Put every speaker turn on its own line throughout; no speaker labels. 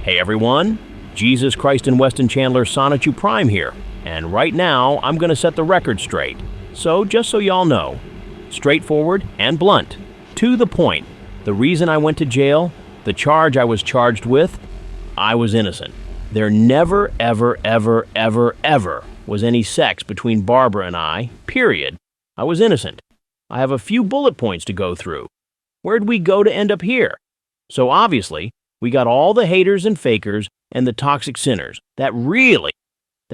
Hey everyone, Jesus Christ and Weston Chandler Sonichu Prime here, and right now I'm gonna set the record straight. So just so y'all know, straightforward and blunt, to the point, the reason I went to jail, the charge I was charged with, I was innocent. There never, ever, ever, ever, ever was any sex between Barbara and I, period. I was innocent. I have a few bullet points to go through. Where'd we go to end up here? So obviously, we got all the haters and fakers and the toxic sinners that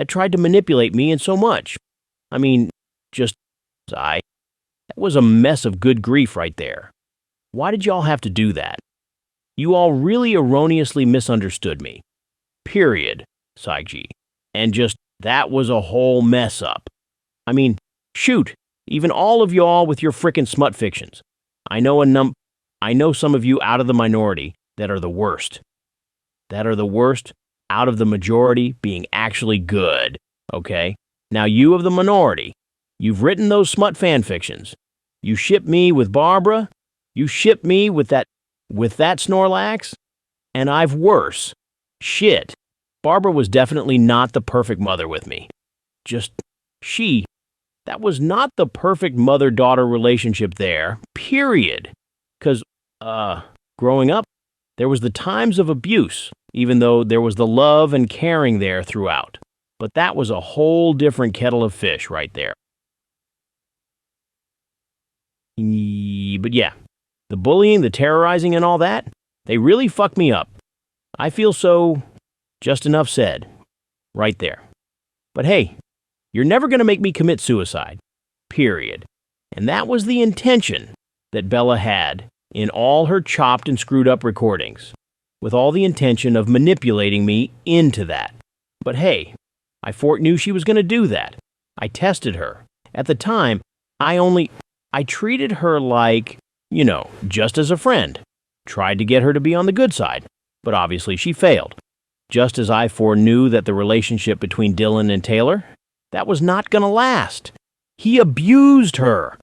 tried to manipulate me in so much. I mean, that was a mess of good grief right there. Why did y'all have to do that? You all really erroneously misunderstood me. Period, Psych. And that was a whole mess up. I mean, shoot, even all of y'all with your frickin' smut fictions. I know some of you out of the minority that are the worst. That are the worst out of the majority being actually good, okay? Now you of the minority, you've written those smut fan fictions. You ship me with Barbara, you ship me with that Snorlax, and I've worse. Shit. Barbara was definitely not the perfect mother with me. That was not the perfect mother-daughter relationship there, period. 'Cause, growing up, there was the times of abuse, even though there was the love and caring there throughout. But that was a whole different kettle of fish right there. But yeah, the bullying, the terrorizing and all that, they really fucked me up. I feel so, just enough said, right there. But hey, you're never gonna make me commit suicide, period. And that was the intention that Bella had in all her chopped and screwed up recordings, with all the intention of manipulating me into that. But hey, I knew she was going to do that. I tested her. At the time, I treated her like, just as a friend. Tried to get her to be on the good side, but obviously she failed. Just as I foreknew that the relationship between Dylan and Taylor, that was not going to last. He abused her.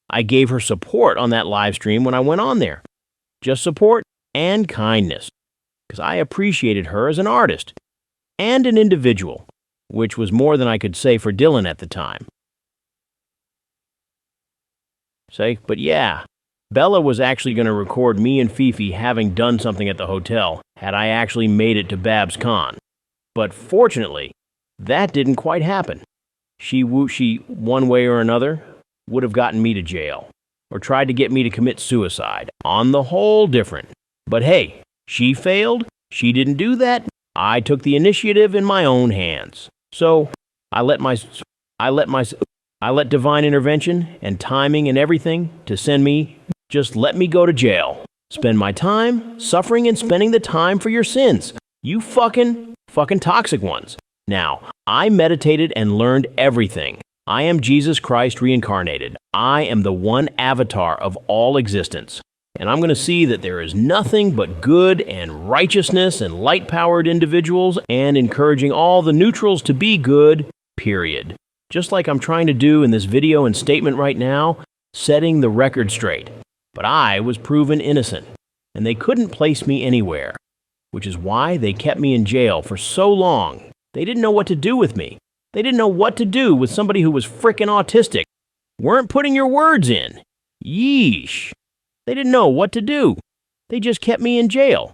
I gave her support on that live stream when I went on there. Just support and kindness, because I appreciated her as an artist and an individual, which was more than I could say for Dylan at the time. But yeah, Bella was actually going to record me and Fifi having done something at the hotel had I actually made it to Babs Con. But fortunately, that didn't quite happen. She, one way or another, would have gotten me to jail, or tried to get me to commit suicide. On the whole, different. But hey, she failed, she didn't do that, I took the initiative in my own hands. So, I let divine intervention and timing and everything to let me go to jail. Spend my time suffering and spending the time for your sins. You fucking toxic ones. Now, I meditated and learned everything. I am Jesus Christ reincarnated. I am the one avatar of all existence. And I'm going to see that there is nothing but good and righteousness and light-powered individuals and encouraging all the neutrals to be good, period. Just like I'm trying to do in this video and statement right now, setting the record straight. But I was proven innocent, and they couldn't place me anywhere, which is why they kept me in jail for so long. They didn't know what to do with me. They didn't know what to do with somebody who was frickin' autistic. Weren't putting your words in. Yeesh. They didn't know what to do. They just kept me in jail,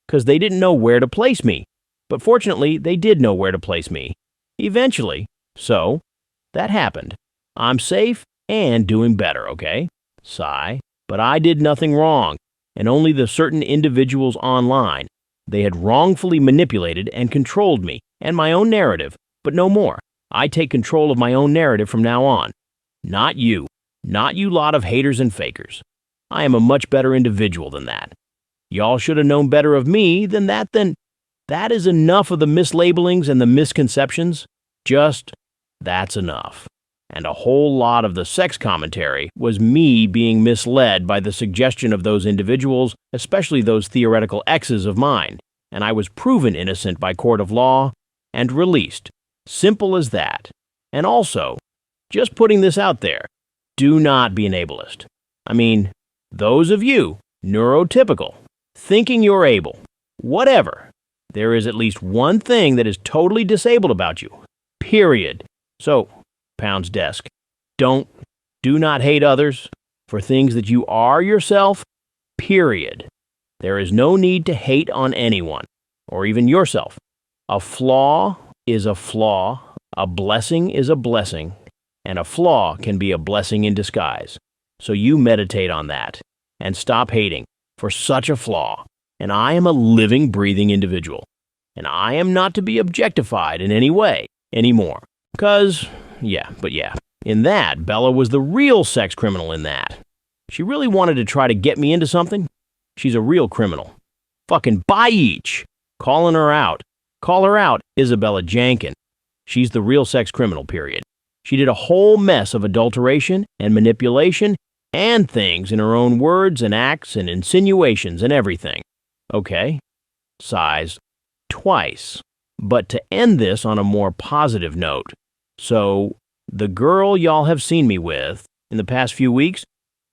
'cause they didn't know where to place me. But fortunately, they did know where to place me. Eventually. So, that happened. I'm safe and doing better, okay? Sigh. But I did nothing wrong, and only the certain individuals online. They had wrongfully manipulated and controlled me and my own narrative, but no more. I take control of my own narrative from now on. Not you. Not you lot of haters and fakers. I am a much better individual than that. Y'all should have known better of me than that. Then that is enough of the mislabelings and the misconceptions. That's enough. And a whole lot of the sex commentary was me being misled by the suggestion of those individuals, especially those theoretical exes of mine. And I was proven innocent by court of law and released. Simple as that. And also, just putting this out there, do not be an ableist. I mean, those of you, neurotypical, thinking you're able, whatever, There is at least one thing that is totally disabled about you. Period. So, Pound's desk. Do not hate others for things that you are yourself. Period. There is no need to hate on anyone, or even yourself. A flaw is a flaw, a blessing is a blessing, and a flaw can be a blessing in disguise. So you meditate on that, and stop hating for such a flaw. And I am a living, breathing individual, and I am not to be objectified in any way anymore. Because, in that, Bella was the real sex criminal in that. She really wanted to try to get me into something. She's a real criminal. Fucking bye each. Calling her out. Call her out, Isabella Jankin. She's the real sex criminal, period. She did a whole mess of adulteration and manipulation and things in her own words and acts and insinuations and everything. Okay. Sighs. Twice. But to end this on a more positive note. So, the girl y'all have seen me with in the past few weeks,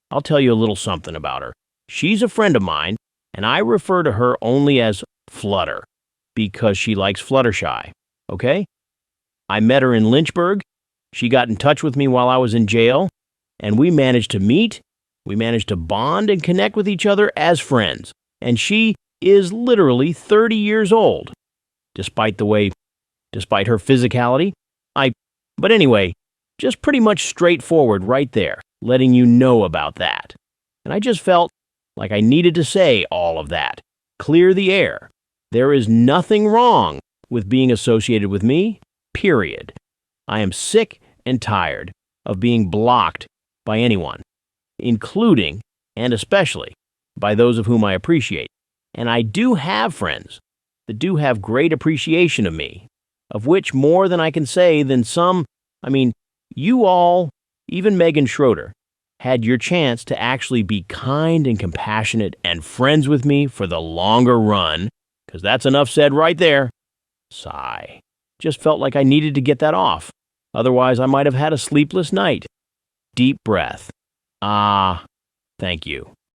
I'll tell you a little something about her. She's a friend of mine, and I refer to her only as Flutter, because she likes Fluttershy, okay? I met her in Lynchburg. She got in touch with me while I was in jail, and we managed to meet. We managed to bond and connect with each other as friends, and she is literally 30 years old, despite her physicality. But anyway, just pretty much straightforward right there, letting you know about that. And I just felt like I needed to say all of that. Clear the air. There is nothing wrong with being associated with me, period. I am sick and tired of being blocked by anyone, including and especially by those of whom I appreciate. And I do have friends that do have great appreciation of me, of which more than I can say than some. You all, even Megan Schroeder, had your chance to actually be kind and compassionate and friends with me for the longer run, because that's enough said right there. Sigh. Just felt like I needed to get that off. Otherwise, I might have had a sleepless night. Deep breath. Thank you.